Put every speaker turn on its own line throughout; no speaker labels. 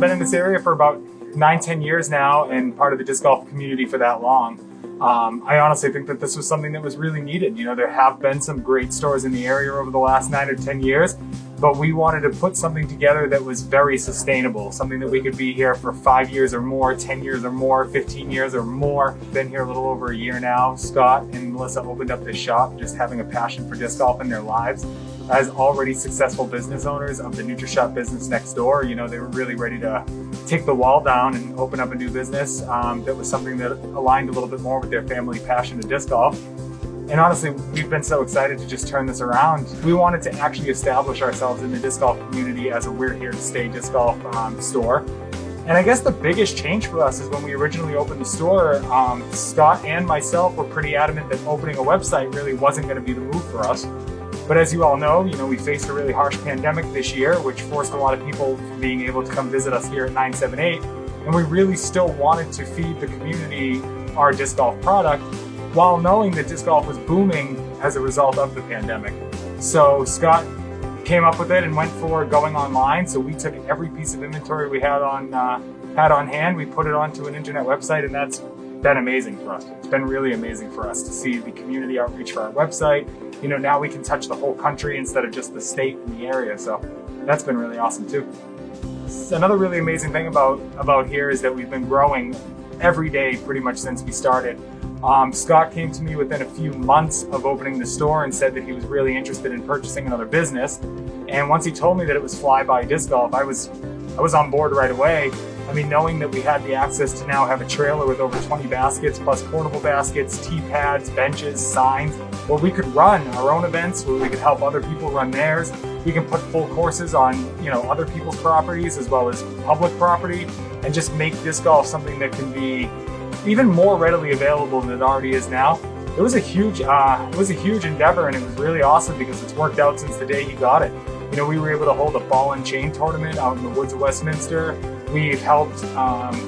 I've been in this area for about 9-10 years now and part of the disc golf community for that long. I honestly think that this was something that was really needed. You know, there have been some great stores in the area over the last 9 or 10 years, but we wanted to put something together that was very sustainable, something that we could be here for 5 years or more, 10 years or more, 15 years or more. Been here a little over a year now. Scott and Melissa opened up this shop, just having a passion for disc golf in their lives. As already successful business owners of the NutriShop business next door, you know, they were really ready to take the wall down and open up a new business that was something that aligned a little bit more with their family passion to disc golf. And honestly, we've been so excited to just turn this around. We wanted to actually establish ourselves in the disc golf community as a we're here to stay disc golf store. And I guess the biggest change for us is when we originally opened the store, Scott and myself were pretty adamant that opening a website really wasn't going to be the move for us. But as you all know, we faced a really harsh pandemic this year, which forced a lot of people from being able to come visit us here at 978. And we really still wanted to feed the community our disc golf product while knowing that disc golf was booming as a result of the pandemic. So Scott came up with it and went for going online. So we took every piece of inventory we had on hand, we put it onto an internet website, and that's been amazing for us. It's been really amazing for us to see the community outreach for our website. Now we can touch the whole country instead of just the state and the area. So that's been really awesome too. Another really amazing thing about here is that we've been growing every day pretty much since we started. Scott came to me within a few months of opening the store and said that he was really interested in purchasing another business. And once he told me that it was Flyby Disc Golf, I was on board right away. Knowing that we had the access to now have a trailer with over 20 baskets, plus portable baskets, tee pads, benches, signs, where we could run our own events, where we could help other people run theirs. We can put full courses on, other people's properties as well as public property, and just make disc golf something that can be even more readily available than it already is now. It was a huge endeavor, and it was really awesome because it's worked out since the day he got it. We were able to hold a ball and chain tournament out in the woods of Westminster. We've helped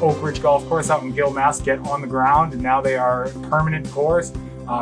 Oak Ridge Golf Course out in Gill, Mass get on the ground, and now they are a permanent course.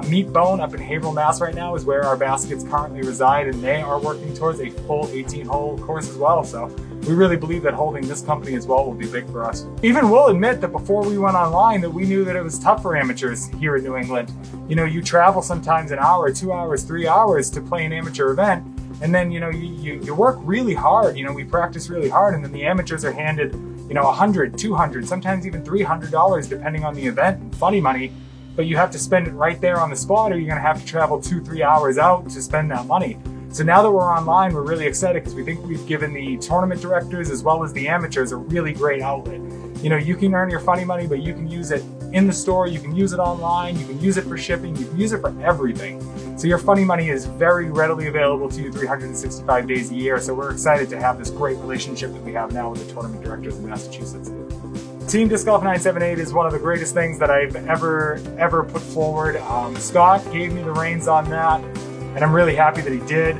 Meat Bone up in Haverhill, Mass right now is where our baskets currently reside, and they are working towards a full 18-hole course as well. So we really believe that holding this company as well will be big for us. Even we'll admit that before we went online that we knew that it was tough for amateurs here in New England. You travel sometimes an hour, 2 hours, 3 hours to play an amateur event, and then you work really hard. We practice really hard, and then the amateurs are handed $100, $200, sometimes even $300 depending on the event and funny money. But you have to spend it right there on the spot, or you're going to have to travel 2-3 hours out to spend that money. So now that we're online, we're really excited because we think we've given the tournament directors as well as the amateurs a really great outlet. You can earn your funny money, but you can use it in the store, you can use it online, you can use it for shipping, you can use it for everything. So your funny money is very readily available to you 365 days a year. So we're excited to have this great relationship that we have now with the tournament directors in Massachusetts. Team Disc Golf 978 is one of the greatest things that I've ever put forward. Scott gave me the reins on that, and I'm really happy that he did.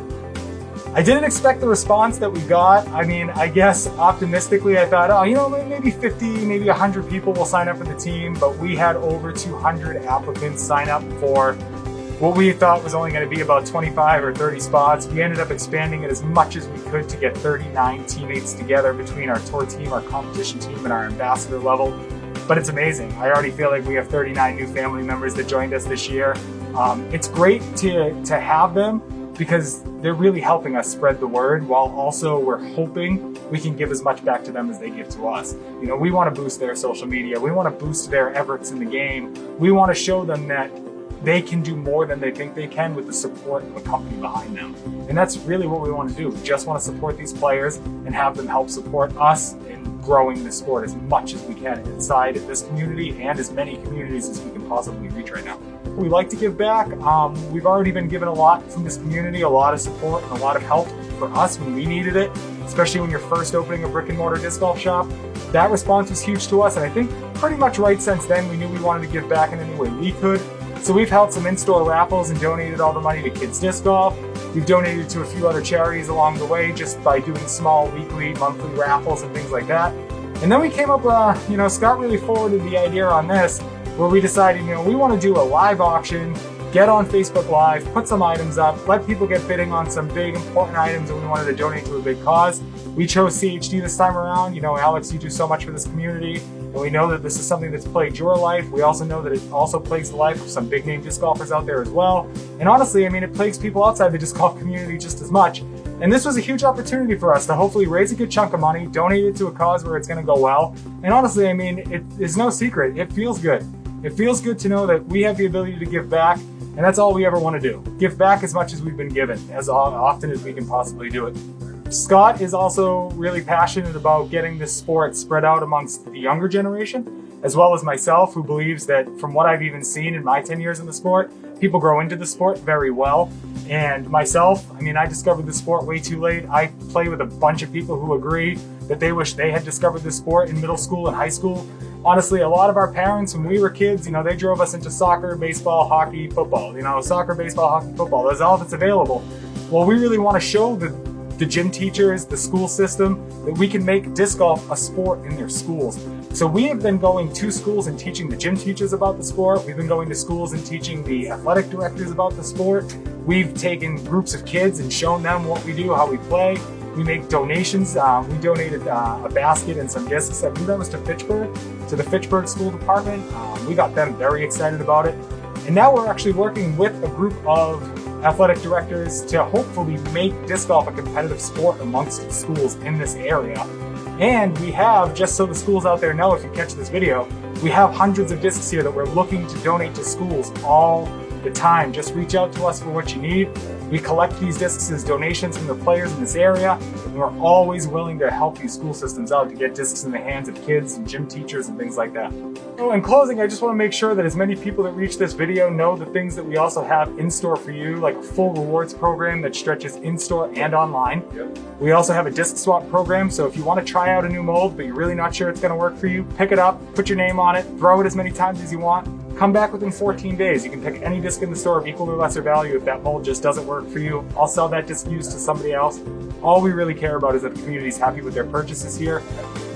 I didn't expect the response that we got. I guess optimistically I thought, maybe 50, maybe 100 people will sign up for the team, but we had over 200 applicants sign up for what we thought was only going to be about 25 or 30 spots. We ended up expanding it as much as we could to get 39 teammates together between our tour team, our competition team, and our ambassador level. But it's amazing. I already feel like we have 39 new family members that joined us this year. It's great to have them because they're really helping us spread the word, while also we're hoping we can give as much back to them as they give to us. We want to boost their social media. We want to boost their efforts in the game. We want to show them that they can do more than they think they can with the support of a company behind them. And that's really what we want to do. We just want to support these players and have them help support us in growing the sport as much as we can inside this community and as many communities as we can possibly reach right now. We like to give back. We've already been given a lot from this community, a lot of support and a lot of help for us when we needed it, especially when you're first opening a brick and mortar disc golf shop. That response was huge to us, and I think pretty much right since then we knew we wanted to give back in any way we could. So we've held some in-store raffles and donated all the money to Kids Disc Golf. We've donated to a few other charities along the way just by doing small weekly, monthly raffles and things like that. And then we came up, Scott really forwarded the idea on this, where we decided, we want to do a live auction get on Facebook Live, put some items up, let people get bidding on some big important items that we wanted to donate to a big cause. We chose CHD this time around. You know, Alex, you do so much for this community, and we know that this is something that's plagued your life. We also know that it also plagues the life of some big name disc golfers out there as well. And honestly, I mean, it plagues people outside the disc golf community just as much. And this was a huge opportunity for us to hopefully raise a good chunk of money, donate it to a cause where it's going to go well. And honestly, I mean, it is no secret. It feels good. It feels good to know that we have the ability to give back, and that's all we ever want to do. Give back as much as we've been given, as often as we can possibly do it. Scott is also really passionate about getting this sport spread out amongst the younger generation, as well as myself, who believes that from what I've even seen in my 10 years in the sport, people grow into the sport very well. And myself, I mean, I discovered the sport way too late. I play with a bunch of people who agree that they wish they had discovered the sport in middle school and high school. Honestly, a lot of our parents, when we were kids, you know, they drove us into soccer, baseball, hockey, football. You know, soccer, baseball, hockey, football. That's all that's available. Well, we really want to show the gym teachers, the school system, that we can make disc golf a sport in their schools. So we have been going to schools and teaching the gym teachers about the sport. We've been going to schools and teaching the athletic directors about the sport. We've taken groups of kids and shown them what we do, how we play. We make donations. We donated a basket and some discs. I believe that was to Fitchburg, to the Fitchburg School Department. We got them very excited about it. And now we're actually working with a group of athletic directors to hopefully make disc golf a competitive sport amongst schools in this area. And we have, just so the schools out there know if you catch this video, we have hundreds of discs here that we're looking to donate to schools all the time. Just reach out to us for what you need. We collect these discs as donations from the players in this area, and we're always willing to help these school systems out to get discs in the hands of kids and gym teachers and things like that. So in closing, I just want to make sure that as many people that reach this video know the things that we also have in store for you, like a full rewards program that stretches in-store and online. Yep. We also have a disc swap program, so if you want to try out a new mold, but you're really not sure it's going to work for you, pick it up, put your name on it, throw it as many times as you want. Come back within 14 days. You can pick any disc in the store of equal or lesser value. If that mold just doesn't work for you, I'll sell that disc used to somebody else. All we really care about is that the community is happy with their purchases here.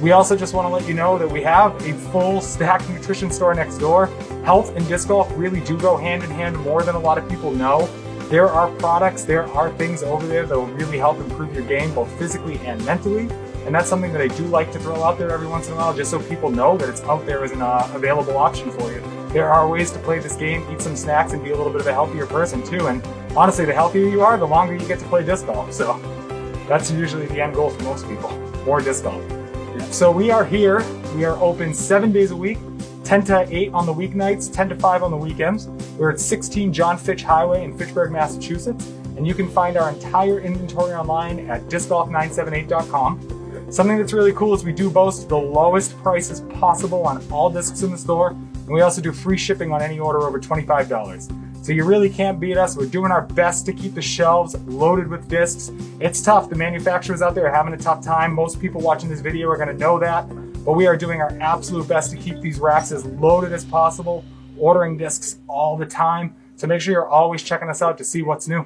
We also just want to let you know that we have a full stacked nutrition store next door. Health and disc golf really do go hand in hand more than a lot of people know. There are products, there are things over there that will really help improve your game, both physically and mentally. And that's something that I do like to throw out there every once in a while, just so people know that it's out there as an available option for you. There are ways to play this game, eat some snacks, and be a little bit of a healthier person too. And honestly, the healthier you are, the longer you get to play disc golf. So that's usually the end goal for most people, more disc golf. So we are here. We are open 7 days a week, 10 to 8 on the weeknights, 10 to 5 on the weekends. We're at 16 John Fitch Highway in Fitchburg, Massachusetts. And you can find our entire inventory online at discgolf978.com. Something that's really cool is we do boast the lowest prices possible on all discs in the store. And we also do free shipping on any order over $25. So you really can't beat us. We're doing our best to keep the shelves loaded with discs. It's tough. The manufacturers out there are having a tough time. Most people watching this video are going to know that. But we are doing our absolute best to keep these racks as loaded as possible, ordering discs all the time. So make sure you're always checking us out to see what's new.